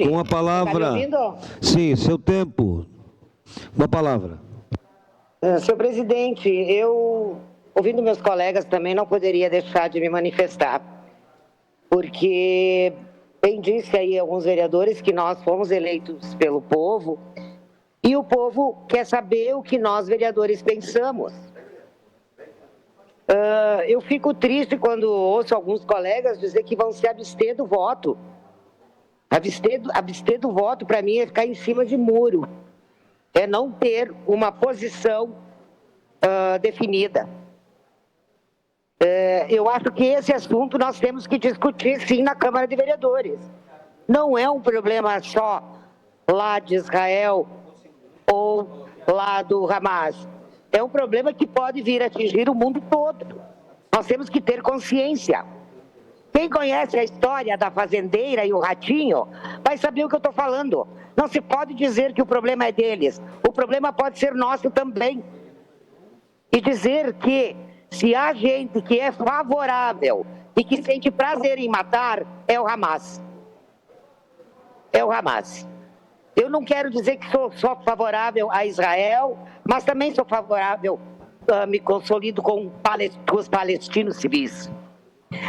Com a palavra. Está me ouvindo? Sim, seu tempo. Com a palavra. Senhor presidente, eu, ouvindo meus colegas, também não poderia deixar de me manifestar, porque bem disse aí alguns vereadores que nós fomos eleitos pelo povo e o povo quer saber o que nós, vereadores, pensamos. Eu fico triste quando ouço alguns colegas dizer que vão se abster do voto. Abster do voto, para mim, é ficar em cima de muro. É não ter uma posição definida. Eu acho que esse assunto nós temos que discutir, sim, na Câmara de Vereadores. Não é um problema só lá de Israel ou lá do Hamas. É um problema que pode vir a atingir o mundo todo. Nós temos que ter consciência. Quem conhece a história da fazendeira e o ratinho vai saber o que eu estou falando. Não se pode dizer que o problema é deles. O problema pode ser nosso também. E dizer que se há gente que é favorável e que sente prazer em matar, é o Hamas. É o Hamas. Eu não quero dizer que sou só favorável a Israel, mas também sou favorável, me consolido com os palestinos civis.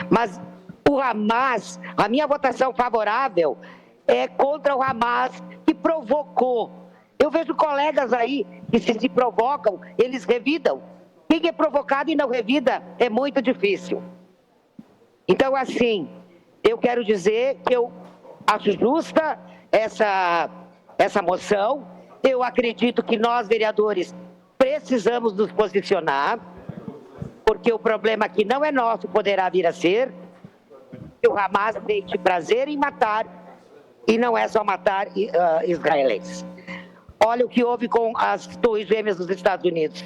Mas o Hamas, a minha votação favorável é contra o Hamas que provocou. Eu vejo colegas aí que se provocam, eles revidam. Quem é provocado e não revida é muito difícil. Então, assim, eu quero dizer que eu acho justa essa moção. Eu acredito que nós, vereadores, precisamos nos posicionar, porque o problema aqui não é nosso, poderá vir a ser. O Hamas tem prazer em matar, e não é só matar israelenses. Olha o que houve com as torres gêmeas dos Estados Unidos.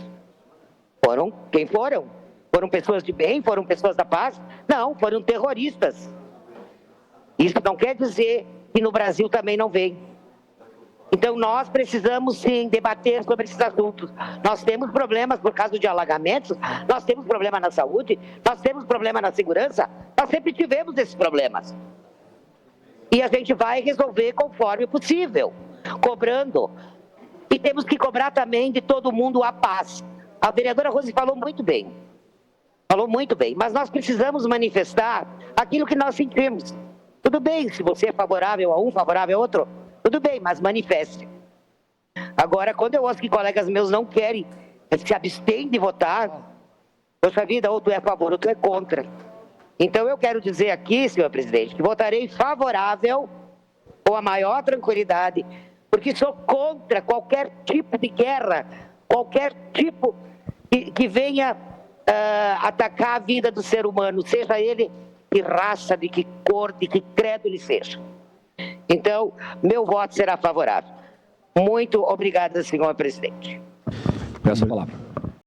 Quem foram? Foram pessoas de bem? Foram pessoas da paz? Não, foram terroristas. Isso não quer dizer que no Brasil também não vem. Então, nós precisamos, sim, debater sobre esses assuntos. Nós temos problemas por causa de alagamentos, nós temos problema na saúde, nós temos problema na segurança, nós sempre tivemos esses problemas. E a gente vai resolver conforme possível, cobrando. E temos que cobrar também de todo mundo a paz. A vereadora Rose falou muito bem, mas nós precisamos manifestar aquilo que nós sentimos. Tudo bem, se você é favorável a um, favorável a outro, tudo bem, mas manifeste. Agora, quando eu ouço que colegas meus não querem, se abstêm de votar, poxa vida, ou tu é a favor ou tu é contra. Então, eu quero dizer aqui, senhor presidente, que votarei favorável com a maior tranquilidade, porque sou contra qualquer tipo de guerra, qualquer tipo que venha atacar a vida do ser humano, seja ele de raça, de que cor, de que credo ele seja. Então, meu voto será favorável. Muito obrigada, senhor presidente. Peço a palavra.